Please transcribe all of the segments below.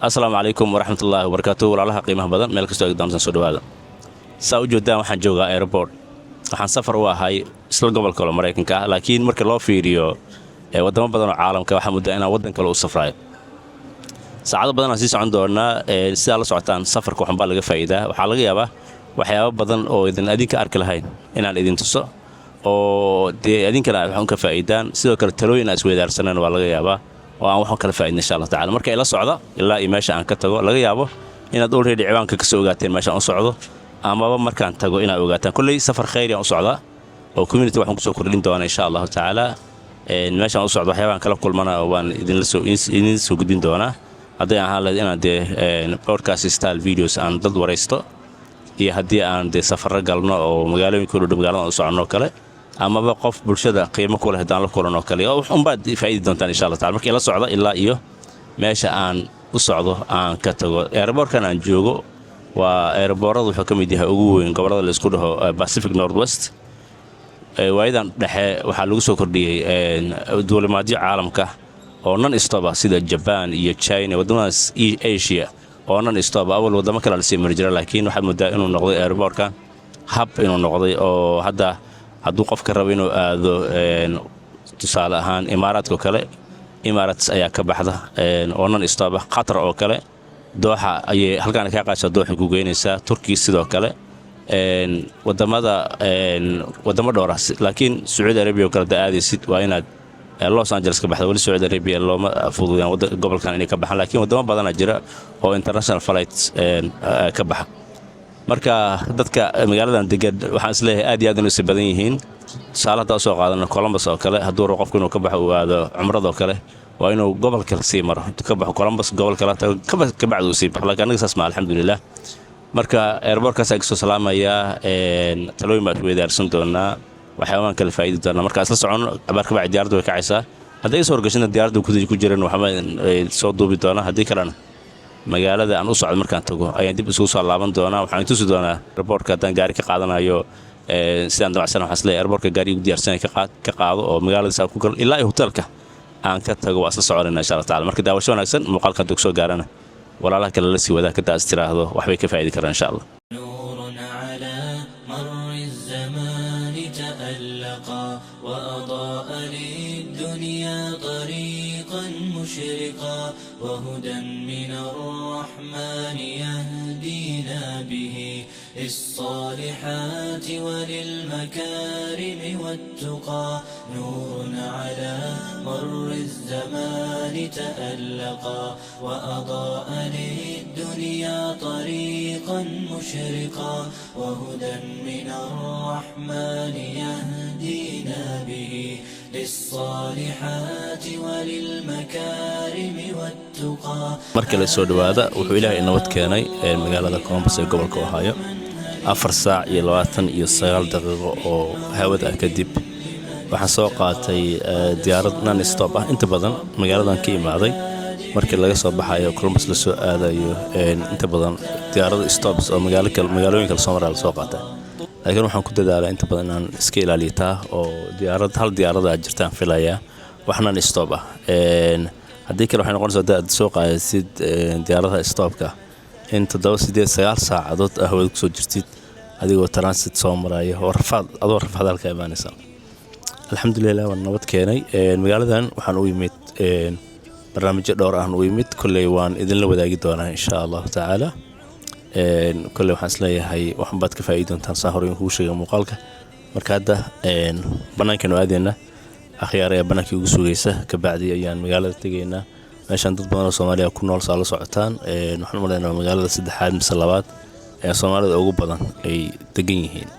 السلام عليكم ورحمة الله وبركاته والله قيمة بدن ملك استوى قدام سنسود هذا سأوجد دام وحن جوجا إيربورت وحن سفر وهاي سلق قبل كل مريكن كه لكن مرك الله في ريو ودام بدن العالم كواحد مدة ودن كله السفراء سعادة بدن أسيس عندنا سال سعتان سفر كوحن بالغ فايدة وحلقة يابا وحياة بدن أو إذن أديك أركل هاي إن الإذن تصو أو دي أديك لا وحن كفايدان سيدو كرتلوين أسوي درسنا والله يابا waan waxaan kala faa'iidnaa insha Allah ta'ala marka ila socda ilaa meesha aan ka tago laga yaabo inaad already ciwaanka ka soo ogaateen meesha aan socdo ama markaan tago inaad ogaataan kulli safar khayri aan socda oo community waxaan ku soo kordhin doonaa insha Allah ta'ala meesha aan socdo waxyaabahan kala kulmana waan idin soo gudbin doonaa haddii aan hal inaad podcast style videos aan dad wareysto iyo haddii aan safar galno oo magaalooyinka u dhow magaalada aan socono kale ama qof bulshada qiimo ku leh hadaan la kulano kale oo waxun baad faa'iido doontaan insha Allah ta'ala markii la socdo ilaa iyo meesha aan u socdo aan ka tago airportkan aan joogo waa airportadu wuxuu ka mid yahay ugu weyn gobolada la isku dhaho Pacific Northwest waayidan dhexe waxa lagu soo kordhiyay duulimaadyo caalamka oo non stop sida Japan iyo China wadamadaas Asia oo non stop awal wadamo kale la sii marjira laakiin waxa muddo inuu noqday airportkan hub inuu noqday oo hadda hadduu qofka rabo inuu aado tusaale ahaan imaaraadka kale imaaraats ayaa ka baxda oo nan istaaba qatar oo kale dooxa ayay halkaan ka qaasha dooxa ku geynaysaa turkiga sidoo kale wadamo dhowr ah laakiin Saudi Arabia kala daadaysid waa inaad Los Angeles ka baxda wali Saudi Arabia looma fududeen gobolkan inay ka baxaan laakiin wadamo badan jira oo international flights ka baxa marka dadka magaaladan degan waxaan isleeyahay aad iyo aad inay badan yihiin saalada soo qaadana Columbus oo kale hadduu qofku inuu ka baxo aado umrada oo kale waa inuu gobolka sii maro ka baxo Columbus gobolka la ka bacdu sii baxo laakiin aniga saas ma alxamdulillah marka airportkaas ay soo salaamaya talooyin baad weedaarsan doonaa waxaan kala faa'iido doonaa marka isla socon abarka baa diyaaradu way kacaysaa haddii soo horgashada diyaaradu ku jireen waxaan soo duubi doonaa haddii kalena magaalada aan u socdo markaan tago ayaan dib isugu soo laaban doonaa waxaan tusi doonaa airportka haddaan gaari ka qaadanayo sidaan dabacsan waxaan isleeyahay airportka gaari ugu diyaarsan ka qaado oo magaalada saa ku gal ilaa hotelka aan ka tago waa isla soconayna insha Allah ta'ala marka daawasho wanaagsan muuqaalka dog soo gaarana walaalaha kale la sii wadaa ka taas tiraahdo wax bay ka faa'iidi karaan insha Allah مشرقا وهدى من الرحمن يهدينا به للصالحات وللمكارم والتقى نور على مر الزمان تألقا وأضاء للدنيا طريقا مشرقا وهدى من الرحمن يهدينا به للصالحات وللمكارم والتقى markii la soo dhawaada wuxuu Ilaahay nabad keenay magaalada Columbus ee gobolka Ohio 4 saac iyo 29 daqiiqo oo hawada kadib waxaan soo qaatay diyaarad non stop ah inta badan magaaladan ka imaaday markii laga soo baxayo Columbus la soo aadayo inta badan diyaarada stops oo magaalooyinka soo maraa soo qaatay laakiin waxaan ku dadaalaa inta badan inaan iska ilaaliyaa oo hal diyaarada jirtaan filaya waxna stop ah haddii kale waxay noqonaysaa dad soo qaadaysid diyaaradaha stopka in 7-8 saacadood hawada ku soo jirtid adigoo transit soo maraya oo rafaad halka imaanaysa alxamdulillah waan nabad keenay magaaladan waxaan u yimid barnaamijyo dhowr ah u yimid kulay waan idin la wadaagi doonaa insha Allah ta'ala kulay waxaan isleeyahay waxan baad ka faa'iido doontaan sahoreen ku sheegay muuqaalka marka hadda banaanka noo aadayna akhyaar ee banaanka ugu sugaysa ka bacdi ayaan magaalada tagaynaa meeshan dad badan oo Soomaaliya ku nool soo la socotaan waxaan u maleynayaa magaalada saddexaad mise labaad ee Soomaalida ugu badan ay degan yihiin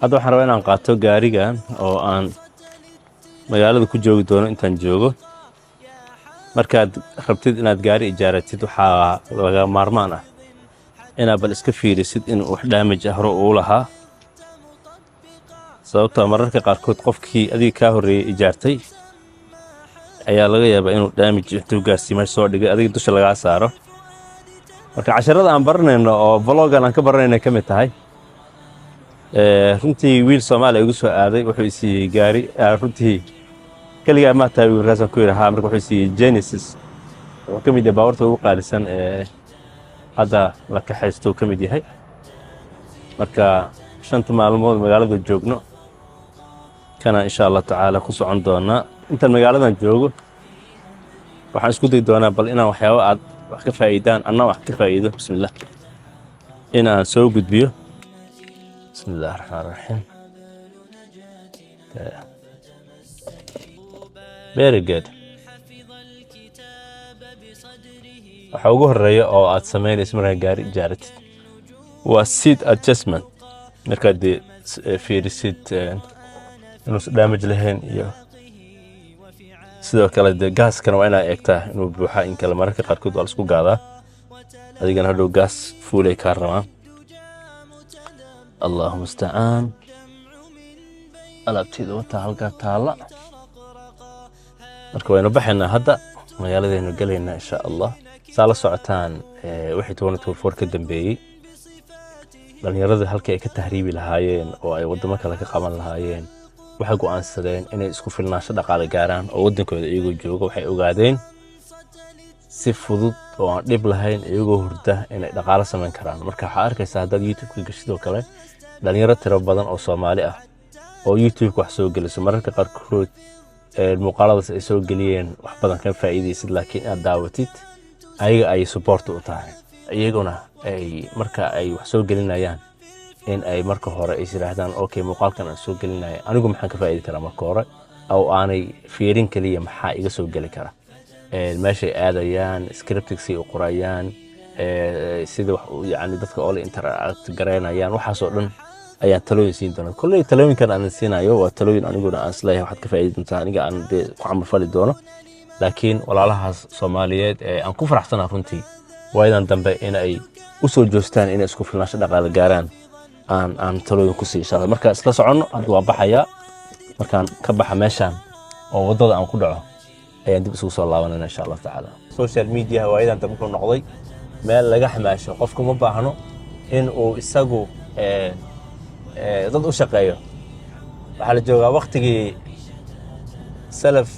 hadda waxaan rabaa inaan qaato gaarigan oo aan magaalada ku joogi doono intaan joogo markaad rabtid inaad gaari ijaaratid waxaa laga maarmaan ah inaad bal iska fiirisid in wax damage ah hore uu lahaa sababtoo mararka qaarkood qofkii adiga ka horeeyay ijaartay ayaa laga yaabaa inuu damage intuu gaarsiimay soo dhigay adiga dusha laga saaro marka casharada aan baranayno oo vlogan aan ka baranayno kamid tahay runtii wiil Soomaali ugu soo aaday wuxuu siiyay gaari runtii kaliya ma tahay wiil raasaan ku yiraahdaa marka wuxuu siiyay Genesis وكم يدي باورته وقالسان هذا لك حيستو كم يدي هاي مركا شنت معلومات مقالة الجوجنو كان إن شاء الله تعالى خصو عندنا أنت المقالة الجوجو waxaan isku day doonaa bal inaan waxyaabo aad wax ka faa'iidaan anna wax ka faa'iido bismillah inaan soo gudbiyo bismillahir rahmaanir rahiim very good waxa ugu horeeya oo aad sameynayso markaa gaari ijaaratid waa seat adjustment markaad fiirisid inuusan damage lahayn iyo sidoo kale de gaaskana waa inaad eegtaa inuu buuxa in kale mararka qaarkood waa la isku gaadaa adigana hadhow gaas fuulay kaa rabaan allahu mustacaan alaabteeda wataa halkaa taalla marka waynu baxaynaa hadda magaaladaynu gelaynaa insha allah saa la socotaan wixii 2024 ka dambeeyey dhalinyarada halkii ay ka tahriibi lahaayeen oo ay wadamo kale ka qaban lahaayeen waxay go'aansadeen inay isku filnaansho dhaqaale gaaraan oo wadankooda iyagoo jooga waxay ogaadeen si fudud oo aan dhib lahayn iyagoo hurda inay dhaqaale samayn karaan marka waxaa arkaysaa haddaad youtube-ka gashidoo kale dhalinyaro tiro badan oo soomaali ah oo youtube-ka wax soo geliso mararka qaarkood muuqaaladaas ay soo geliyeen wax badan ka faa'iidaysid laakiin aad daawatid ayaga ay support u tahay iyaguna ay marka ay wax soo gelinayaan in ay marka hore is yiraahdaan okay muuqaalkan aan soo gelinayo anigu maxaan ka faa'iidi karaa marka hore oo aanay fiirin kaliya maxaa iga soo geli kara meeshay aadayaan scripticsay u qorayaan sida wax yani dadka oo la interact gareynayaan waxaasoo dhan ayaan talooyin siin doonaa kulley talooyinkan aan siinayo waa talooyin aniguna aan isleeyahay waxaad ka faa'iidi doontaa aniga aan ku camal fali doono laakiin walaalahaas Soomaaliyeed aan ku faraxsanahay runtii waayadan dambe in ay u soo joostaan inay isku filnaansho dhaqaale gaaraan aan talooyin ku sii inshallah marka isla socono hadda waa baxaya markaan ka baxa meeshan oo wadada aan ku dhaco ayaan dib isugu soo laabanayna insha Allah taala social media waayadan dambe ku noqday meel laga xamaasho qofku ma baahno in uu isagu dad u shaqeeyo waxa la joogaa waqtigii salaf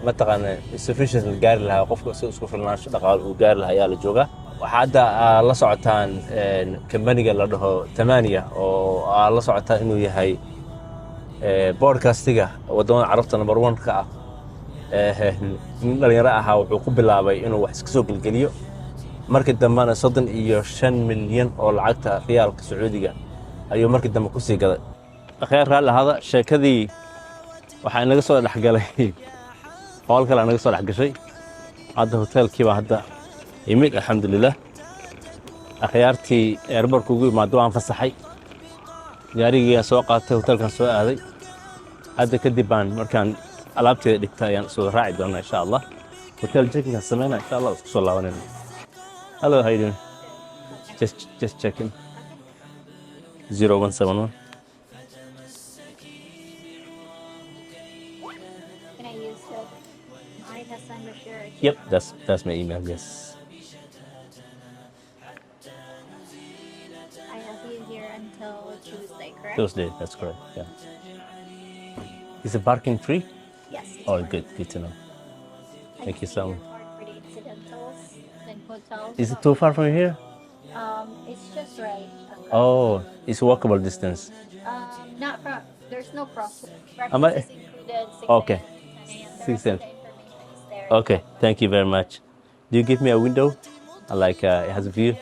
ma taqaan sufficient gaari lahaa qofku isku filnaansho dhaqaale uu gaari lahaa ayaa la joogaa waxaada la socotaan kambaniga la dhaho Tamania oo la socotaan inuu yahay broadcastiga wadamada Carabta number 1 ka ah dhalinyaro ahaa wuxuu ku bilaabay inuu wax iska soo gelgeliyo markii dambana 35 milyan oo lacagta riyaalka Sacuudiga ayuu markii dambe ku sii gaday akhiir raali hada sheekadii waxa inaga soo dhaxgalay qowl kale inaga soo dhaxgashay hadda hotelkii baa hadda يميك الحمد لله أخيارتي أربعة كوجي مع دوام فصحي جاري سواق هوتيل كان سواق هذا هذا كديبان مركان ألعبتي دكتايان سو راعي دونا إن شاء الله هوتيل جيكنا سمعنا إن شاء الله صلى الله عليه وسلم hello how you doing just checking 0171 Can I use the my Hassan Bashir? yep that's my email yes Tuesday, correct? Tuesday, that's correct. Yeah. Is the parking free? Yes. Oh, good to know. Thank you so much. For the incidentals and hotels. Is it too far from here? It's just right. Oh, it's walkable distance. Not from. There's no cross. Am I- Breakfast is included. 6 Okay. a.m. 6 to 10 a.m. The rest of a.m. the information is there. Okay, thank you very much. Do you give me a window? Like it has a view?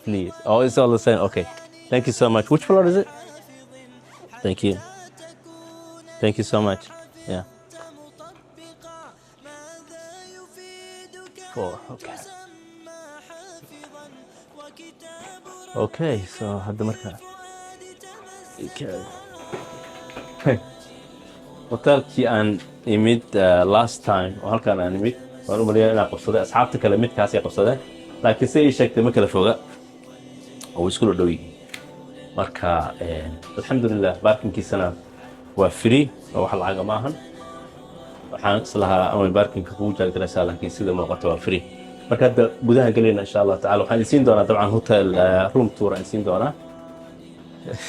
Please. Oh, it's all the same. Okay. Thank you so much. Which floor is it? Thank you. Thank you so much. Yeah. 4. Okay. Okay, so hadda marka. Okay. Hotelkii aan imid last time oo halkaan aan imid waan u maleeyaa inaan qabsaday asxaabta kale midkaas ay qabsadeen laakiin si ay sheegtay ma kala foga oo isku dhow yihiin marka alxamdulillah parkingkiisana waa free oo wax lacag ma ahan waxaan islahaa ama parkingka kugu jaagdaraysaa laakiin sida muuqato waa free marka hadda gudaha galayna insha Allah taala waxaan isiin doonaa dabcan hotel room tour aan isiin doonaa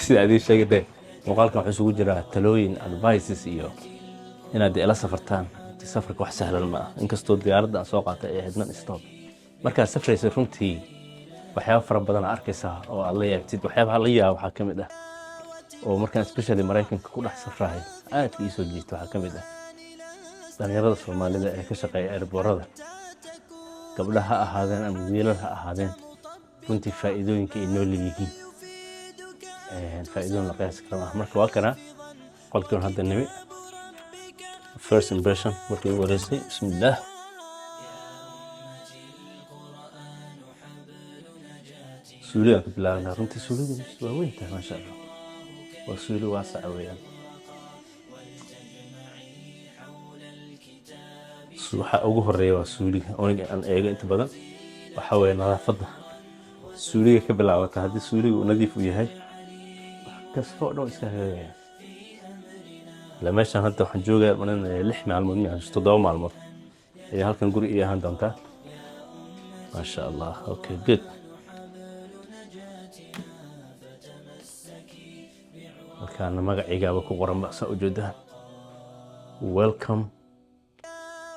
sida aad sheegtay muuqaalkan wuxuu isugu jiraa talooyin advices iyo inaad ila safartaan runtii safarka wax sahlan ma ah inkastoo diyaaradda aan soo qaatay ay ahayd non stop markaad safraysa runtii waxyaaba fara badan arkaysaa oo aad la yaabtid waxyaabaha la yaaba waxaa ka mid ah oo markaan especially Mareykanka ku dhex safrahay aad ii soo jiito waxaa ka mid ah dhalinyarada Soomaalida ee ka shaqeeya airportada gabdhaha ha ahaadeen ama wiilal ha ahaadeen runtii faa'iidooyinka ay noo leeyihiin faa'iidooyin la qiyaasi karo marka waa kana qolkan hadda nimi first impression markii ugu horeysay bismillah suuliga ka bilaabnaa runtii suuliga waa weyn tahay maasha Allah waa suuli waasac weeyaan waxa ugu horeeya waa suuliga oniga aan eego inta badan waxa weeye nadaafadda suuliga ka bilaabata haddii suuliga uu nadiif u yahay kastoo dhan iska hagaagaya la meeshan hadda waxaan joogaa manan 6 maalmood iyo 7 maalmood ayaa halkan guri iyo ahaan doontaa maasha Allah okay good markaan magacaygaaba ku qoran ba saa u jeedaa welcome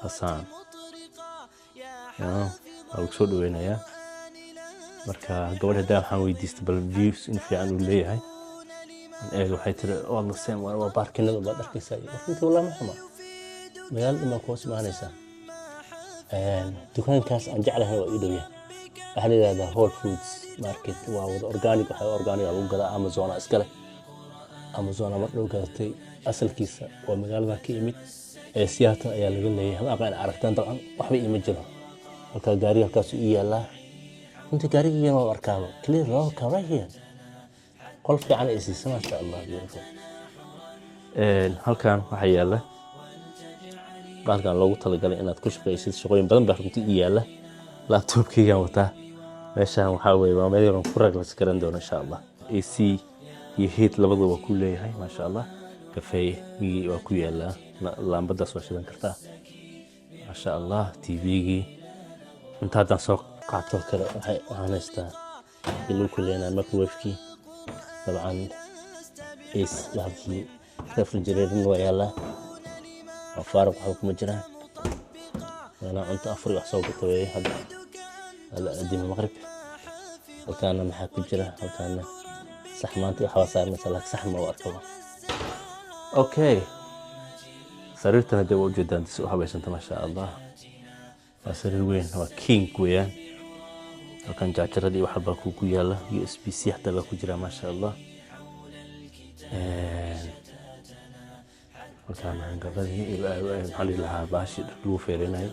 Hassan أو سود وينايا مركا قبل هدا waxaan weydiistay bal views in fiican uu leeyahay aan waxay tiri والله same waa parkinada baad arkaysaa runtii wala ma xuma magaalada ma ku smaanaysaa dukaankaas aan jeclahay waa ii dhow yahay waxa la yiraahdaa Whole Foods Market waa wada organic waxa organic lagu gadaa Amazon iska leh Amazon ma dhow gaartay asalkiisa waa magaalada ka yimid سياحة أيام اللي قلنا إيه ما قاعد عرفتان طبعا وحبي يمجلها الكاري الكاس إياه كنت كاري يا ما أركابه كلير لا كاريه قل في عن إسيس ما شاء الله بيرفع هل كان وحيا له بعد كان لو طلع قال إن تكش في إسيس شغلين بدن بحرمتي إياه له لابتوب كي يومته ليش أنا محاول ما مدير فرق لسكرن دون إن شاء الله إيسي يهيت لبض وكل هاي ما شاء الله كفاية مي وكويا له لامبدا سو شدان kartaa ma sha Allah TV-gi inta hadda soo qaato kale waxay ahaanaysaa inuu kuleena microwave-ki dabcan is lahabki refrigerator waa yaala afar waxa kuma jiraan ana cunto afar wax soo gatay hadda ala adim maghrib halkaana maxaa ku jira halkaana saxmaanti waxa saarnaa salaad saxma oo arkaba okay سريرتنا دي وجود أنت سوها بس أنت ما شاء الله سرير وين هو كينج ويان وكان جاكر دي وحبة كوكو يلا USB-C حتى لو كجرا ما شاء الله وكان عن قبل الحمد لله باشي لو فيرنا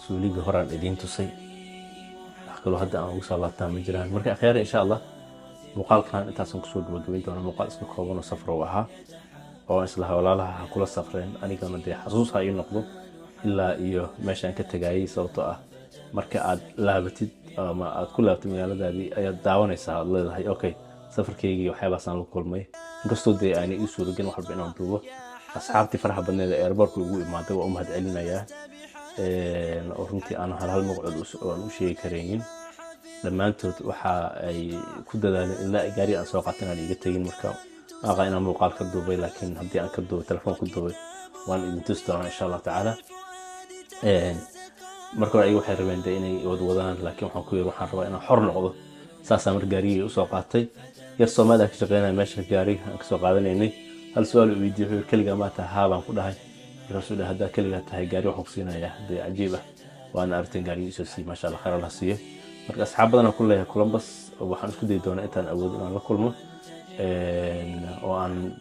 سولي جهران إدين تصي أحكي هذا أنا وصل الله تام جيران مركي أخيرا إن شاء الله مقال كان أنت أصلا كسود وجوين تونا مقال اسمه كوبون وسفر وها oo isla hawlaalaha kula safreen anigana de xasuus ay noqdo ilaa iyo meeshan ka tagayay sababtoo ah marka aad laabatid ama aad ku laabtay magaaladaadii ayaad daawanaysaa aad leedahay okay safarkeygii waxyaabaasaan la kulmay inkastoo dee aanay ii suuragelin waxba inaan duubo asxaabtii faraha badneed ee airportka ugu imaaday waa u mahadcelinayaa oo runtii aan hal magacood u sheegi karaynin dhammaantood waxa ay ku dadaaleen ilaa gaari aan soo qaatin aan iga tagin marka أنا موقع كدوبي لكن هدي أنا كدوبي تلفون كدوبي وأنا إنتستر إن شاء الله تعالى مركو أي واحد ربنا ديني ودودان لكن حكوي روح ربنا أنا حر نقضه ساسا مرجاري وسوقاتي يرسو ما ذاك شغلنا ماشي جاري أكسو قادني إني هل سؤال فيديو كل جماعة هذا كل هاي الرسول هذا كل جماعة هاي جاري وحكسينا يا دي عجيبة وأنا أرتين جاري يسوسي ما شاء الله خير الله سيه مركز أصحابنا كلها كولومبس وبحنس كده دونا إنتان أود أنا كلمه وأن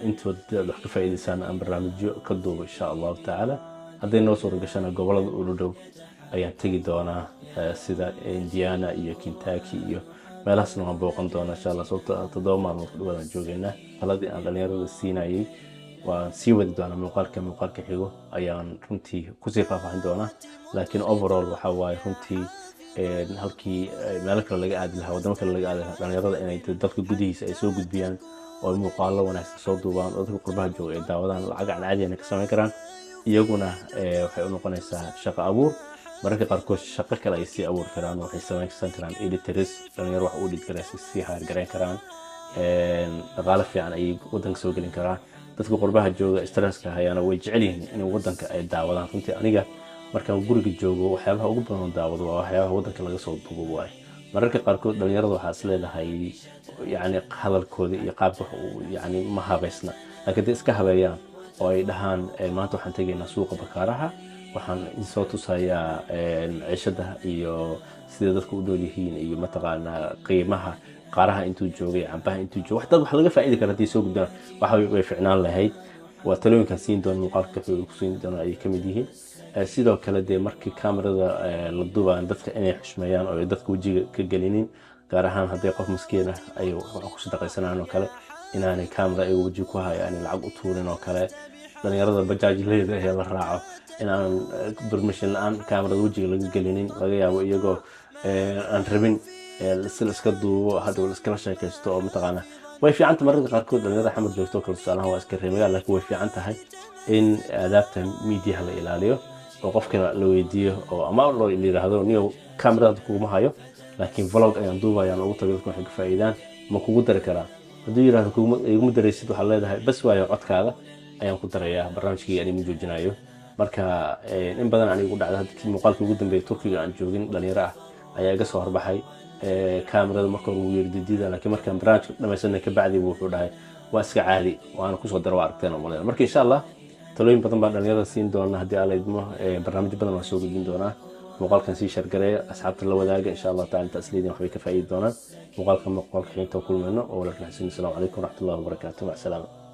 أنتوا wax ka faa'iideysaan aan barnaamijyo ka duubo insha Allah ta'ala haday noo soo rogashana gobolada u dhow ayaan tagi doonaa sida Indiana iyo Kentucky iyo meelahaas aan booqan doonaa insha Allah sababtoo 7 maalmood dhawaan joogeynaa haladii aan dhalinyarada siinayay waan sii wadi doonaa muuqaalka xigo ayaan runtii ku sii faahfaahin doonaa laakiin overall waxa waaye runtii halkii meel kale laga aadi lahaa wadamo kale laga aadi lahaa dhalinyarada inay dadka gudihiisa ay soo gudbiyaan oo muuqaalo wanaagsan soo duubaan oo dadka qurbaha jooga ay daawadaan lacag aan caadi ah ka sameyn karaan iyaguna waxay u noqonaysaa shaqo abuur mararka qaarkood shaqo kale ay sii abuur karaan waxay sameyn karaan editors dhalinyaro wax u dhig karaan si hayr gareyn karaan dhaqaale fiican ay wadanka soo gelin karaan dadka qurbaha jooga stresska hayana way jecel yihiin in wadanka ay daawadaan runtii aniga markaan guriga joogo waxyaabaha ugu badan daawado waa waxyaabaha wadanka laga soo duubo waay mararka qaarkood dhalinyarada waxaa is leedahay yani hadalkooda iyo qaabka yani ma habaysna laakiin dee iska habeeyaan oo ay dhahaan maanta waxaan tegaynaa suuqa bakaaraha waxaan soo tusayaa ciishada iyo sida dadku u nool yihiin iyo mataqaanaa qiimaha qaaraha intuu joogay cambaha intuu joogay wax laga faa'iidi karo haddii soo gudbaan waxa way ficnaan lahayd waa talooyinkan siin doona muuqaalka ku siin doona ay ka mid yihiin sidoo kale dee markii kamerada la duubaan dadka inay xushmeeyaan oo dadka wejiga ka gelinin gaar ahaan haddii qof maskiin ah ay wax ku sadaqaysanaan oo kale inaanay kamera ay weji ku hayaan lacag u tuurin oo kale dhalinyarada bajaajleeda ee la raaco inaan permission aan kamerada wejiga laga gelinin laga yaabo iyagoo aan rabin iska duubo hadda la iskala sheekaysto oo mataqaana way fiican mararka qaarkood dhalinyarada xamar joogto kale tusaalahan waa iska reemayaan laakiin way fiican tahay in aadaabta media la ilaaliyo oo qofka la weydiiyo oo ama loo yiraahdo niyo kamerada kuma hayo laakiin vlog ayaan duubayaan ugu tagay dadku waxay ka faa'iidaan ma kugu dari karaa haddii yiraahdo iguma daraysid waxa leedahay bas waayo codkaaga ayaan ku darayaa barnaamijkii aan joojinayo marka in badan anigu dhacday hadii muuqaalkii ugu dambeeyay Turkiga aan joogin dhalinyaro ah ayaa iga soo horbaxay kamerada marka uu yeerdidida laakiin markaan barnaamijka dhamaysanay ka bacdi wuxuu dhahay waa iska caadi waana ku soo daro aragteen oo malay marka insha Allah talooyin badan baan dhalinyarada siin doona haddii aan idmo barnaamij badan waan soo gudbin doonaa muuqaalkan sii share gareeya asxaabta la wadaaga insha Allah ta'ala tasliidin waxay ka faa'iidi doonaan muuqaalka xigta kulmayno oo la raxaysan. Assalamu alaykum wa rahmatullahi wa barakatuh. Wa salaam.